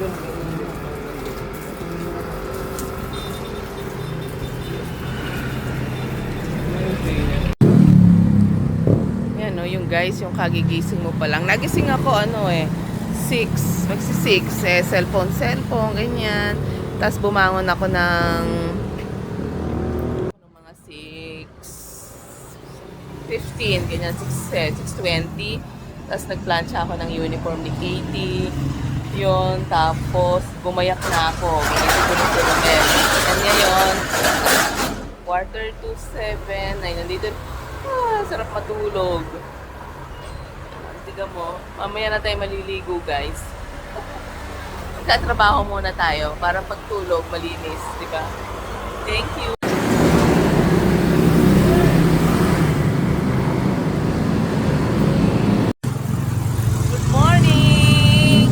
Yan no, yung guys, yung kagigising mo pa lang. Nagising ako 6, magsi-6 cellphone, ganyan. Tapos bumangon ako ng mga 6:15, ganyan, 6:20. Tapos nagplancha ako ng uniform ni Katie. Yun, tapos gumayak na ako. Ginigit ko ng Romel. And ngayon, 6:45, ay nandito. Sarap matulog. Tiga mo, mamaya na tayo maliligo, guys. Magtatrabaho muna tayo para pagtulog malinis, di ba? Thank you. Good morning!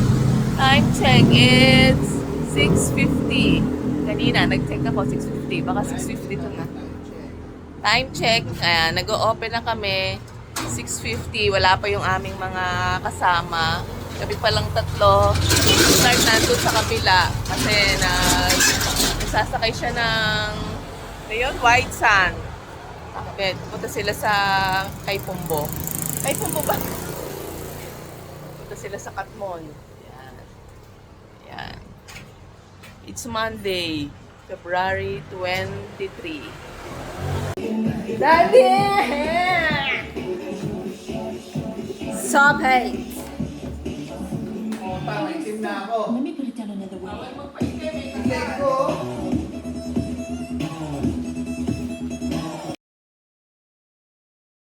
Time check, it's 6:50. Kanina, nag-check ako, 6:50. Baka 6:52 na. Time check, nag-o-open na kami. 6:50, wala pa yung aming mga kasama. Kami palang tatlo. Start na doon sa kabila. Kasi nagsasakay siya ng White Sand. Bakit? Punta sila sa kay Pumbo. Kay Pumbo ba? Punta sila sa Katmon. Yan. Yan. It's Monday, February 23. Daddy! Stop it! Maitim na ako.